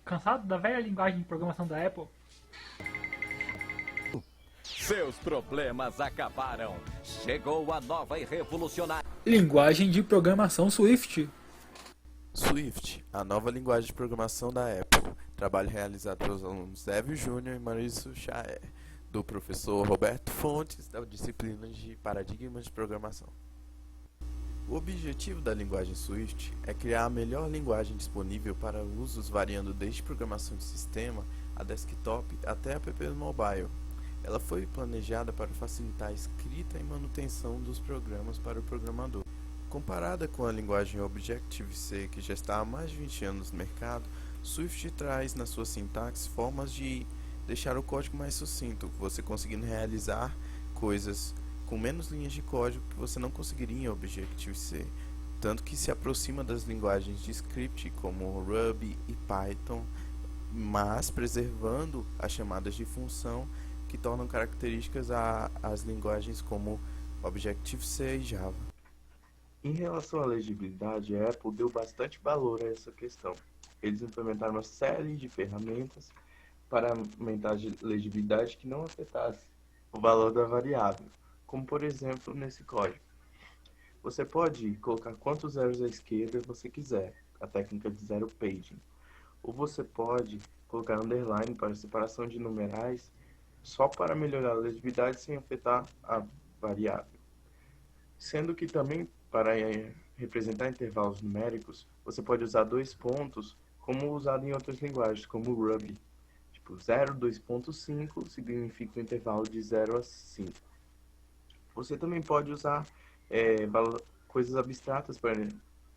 Cansado da velha linguagem de programação da Apple? Seus problemas acabaram. Chegou a nova e revolucionária Linguagem de programação Swift. Swift, a nova linguagem de programação da Apple. Trabalho realizado pelos alunos Évio Júnior e Maurício Chaer, do professor Roberto Fontes, da disciplina de Paradigmas de Programação. O objetivo da linguagem Swift é criar a melhor linguagem disponível para usos variando desde programação de sistema a desktop até apps mobile. Ela foi planejada para facilitar a escrita e manutenção dos programas para o programador. Comparada com a linguagem Objective-C, que já está há mais de 20 anos no mercado, Swift traz na sua sintaxe formas de deixar o código mais sucinto, você conseguindo realizar coisas com menos linhas de código que você não conseguiria em Objective-C, tanto que se aproxima das linguagens de script como Ruby e Python, mas preservando as chamadas de função que tornam características às linguagens como Objective-C e Java. Em relação à legibilidade, a Apple deu bastante valor a essa questão. Eles implementaram uma série de ferramentas para aumentar a legibilidade que não afetasse o valor da variável, como por exemplo nesse código. Você pode colocar quantos zeros à esquerda você quiser, a técnica de zero paging, ou você pode colocar underline para separação de numerais só para melhorar a legibilidade sem afetar a variável. Sendo que também para representar intervalos numéricos, você pode usar dois pontos como usado em outras linguagens, como o Ruby. Tipo, 0, 2.5 significa um intervalo de 0 a 5. Você também pode usar coisas abstratas para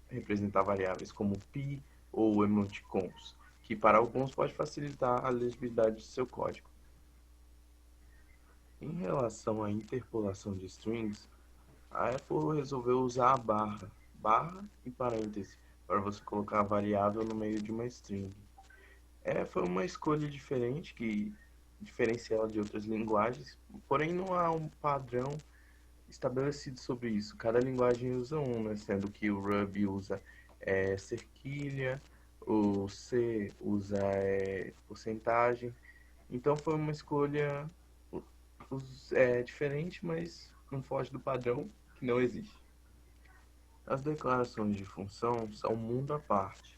representar variáveis, como pi ou emoticons, que para alguns pode facilitar a legibilidade do seu código. Em relação à interpolação de strings, a Apple resolveu usar a barra e parêntese, para você colocar a variável no meio de uma string. Foi uma escolha diferente, que diferencia ela de outras linguagens, porém não há um padrão estabelecido sobre isso. Cada linguagem usa um, né? Sendo que o Ruby usa cerquilha, o C usa porcentagem. Então foi uma escolha diferente, mas não foge do padrão, que não existe. As declarações de função são um mundo à parte.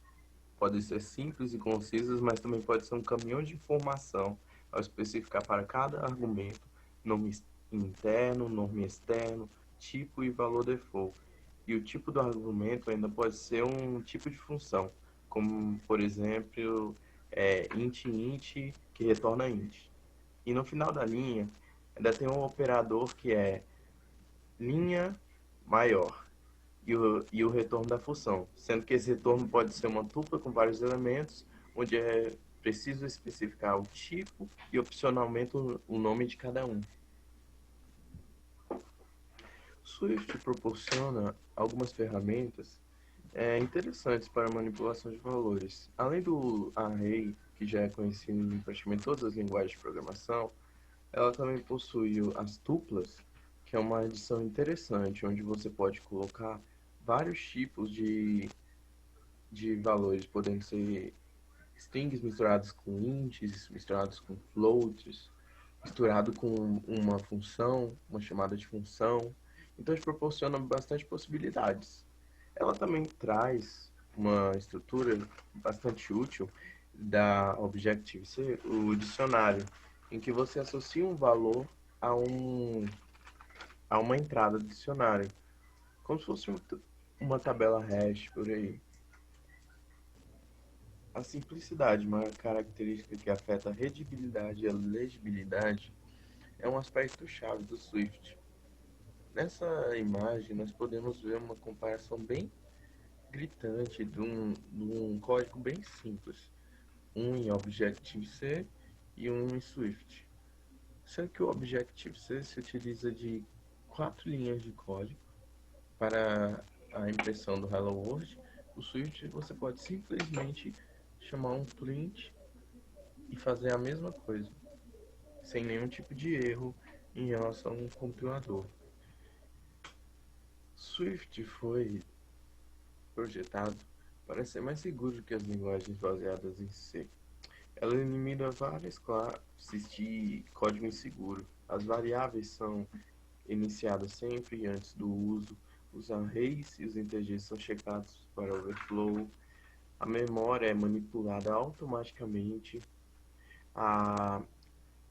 Podem ser simples e concisas, mas também pode ser um caminhão de informação ao especificar para cada argumento nome interno, nome externo, tipo e valor default. E o tipo do argumento ainda pode ser um tipo de função, como por exemplo int que retorna int. E no final da linha ainda tem um operador que é linha maior e o retorno da função, sendo que esse retorno pode ser uma tupla com vários elementos, onde é preciso especificar o tipo e opcionalmente o nome de cada um. Swift proporciona algumas ferramentas interessantes para manipulação de valores. Além do array, que já é conhecido em praticamente todas as linguagens de programação, ela também possui as tuplas, que é uma adição interessante, onde você pode colocar vários tipos de valores, podendo ser strings misturados com ints, misturados com floats, misturado com uma função, uma chamada de função. Então, isso proporciona bastante possibilidades. Ela também traz uma estrutura bastante útil da Objective-C, o dicionário, em que você associa um valor a uma entrada do dicionário, como se fosse uma tabela hash por aí. A simplicidade, uma característica que afeta a redibilidade e a legibilidade, é um aspecto chave do Swift. Nessa imagem, nós podemos ver uma comparação bem gritante de um código bem simples, um em Objective-C e um em Swift. Sendo que o Objective-C se utiliza de 4 linhas de código para a impressão do Hello World. O Swift você pode simplesmente chamar um print e fazer a mesma coisa, sem nenhum tipo de erro em relação ao compilador. Swift foi projetado para ser mais seguro que as linguagens baseadas em C. Ela elimina várias classes de código inseguro. As variáveis são iniciadas sempre antes do uso. Os arrays e os integers são checados para overflow. A memória é manipulada automaticamente. A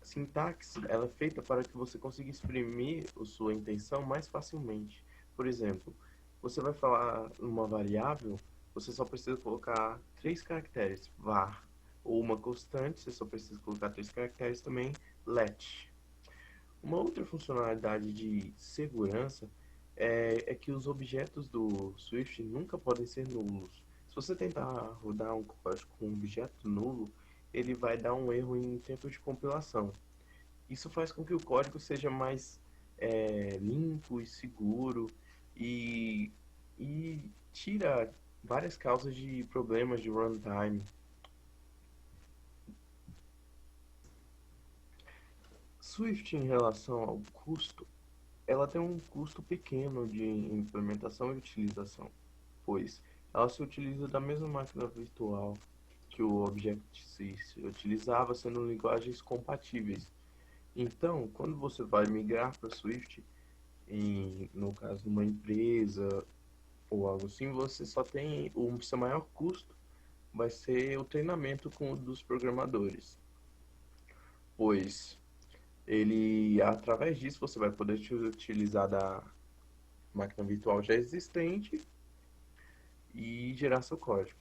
sintaxe ela é feita para que você consiga exprimir a sua intenção mais facilmente. Por exemplo, você vai falar uma variável, você só precisa colocar 3 caracteres, var. Ou uma constante, você só precisa colocar 3 caracteres também, let. Uma outra funcionalidade de segurança é que os objetos do Swift nunca podem ser nulos. Se você tentar rodar um código com um objeto nulo, ele vai dar um erro em tempo de compilação. Isso faz com que o código seja mais limpo e seguro e tira várias causas de problemas de runtime. Swift, em relação ao custo, ela tem um custo pequeno de implementação e utilização, pois ela se utiliza da mesma máquina virtual que o Objective-C se utilizava, sendo linguagens compatíveis. Então, quando você vai migrar para Swift, no caso de uma empresa ou algo assim, você só tem o seu maior custo vai ser o treinamento dos programadores, pois através disso você vai poder utilizar da máquina virtual já existente e gerar seu código.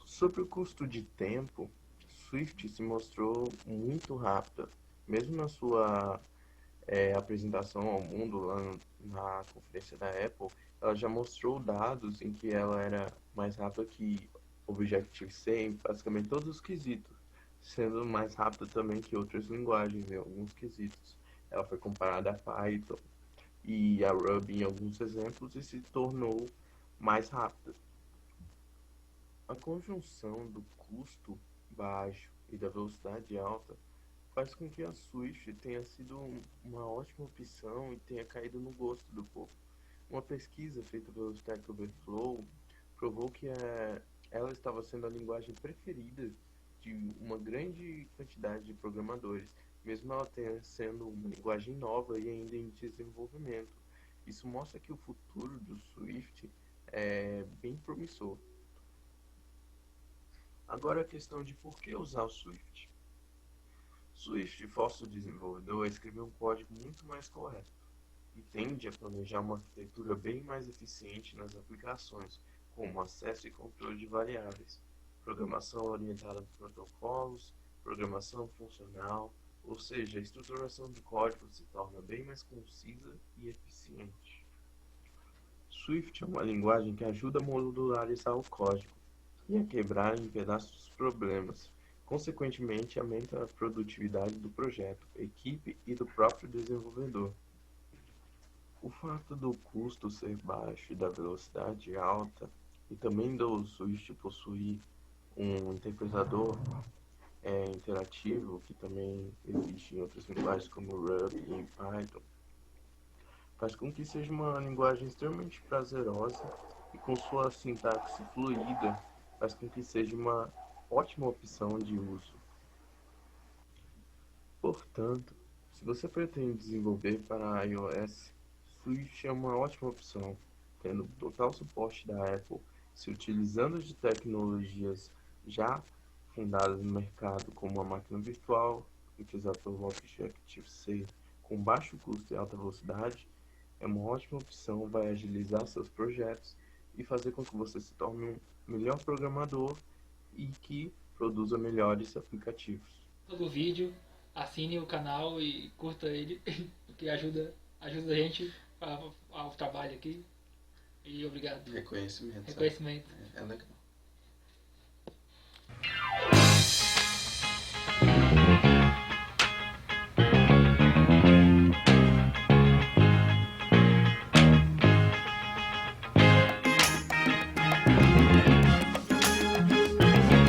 Sobre o custo de tempo, Swift se mostrou muito rápida, mesmo na sua apresentação ao mundo lá na conferência da Apple, ela já mostrou dados em que ela era mais rápida que Objective-C em basicamente todos os quesitos, sendo mais rápida também que outras linguagens em alguns quesitos. Ela foi comparada a Python e a Ruby em alguns exemplos e se tornou mais rápida. A conjunção do custo baixo e da velocidade alta faz com que a Swift tenha sido uma ótima opção e tenha caído no gosto do povo. Uma pesquisa feita pelo Stack Overflow provou que ela estava sendo a linguagem preferida de uma grande quantidade de programadores, mesmo ela sendo uma linguagem nova e ainda em desenvolvimento. Isso mostra que o futuro do Swift é bem promissor. Agora a questão de por que usar o Swift. Swift força o desenvolvedor a escrever um código muito mais correto e tende a planejar uma arquitetura bem mais eficiente nas aplicações, como acesso e controle de variáveis, programação orientada por protocolos, programação funcional, ou seja, a estruturação do código se torna bem mais concisa e eficiente. Swift é uma linguagem que ajuda a modularizar o código e a quebrar em pedaços os problemas. Consequentemente, aumenta a produtividade do projeto, equipe e do próprio desenvolvedor. O fato do custo ser baixo e da velocidade alta, e também do Swift possuir um interpretador interativo, que também existe em outras linguagens como Ruby e Python, faz com que seja uma linguagem extremamente prazerosa e com sua sintaxe fluida, faz com que seja uma ótima opção de uso. Portanto, se você pretende desenvolver para iOS, Swift é uma ótima opção, tendo total suporte da Apple, se utilizando de tecnologias já fundadas no mercado como a máquina virtual, utilizada pelo Objective-C com baixo custo e alta velocidade, é uma ótima opção, vai agilizar seus projetos e fazer com que você se torne um melhor programador e que produza melhores aplicativos. Todo vídeo, assine o canal e curta ele, porque ajuda a gente ao trabalho aqui. E obrigado. Reconhecimento. Reconhecimento. É legal.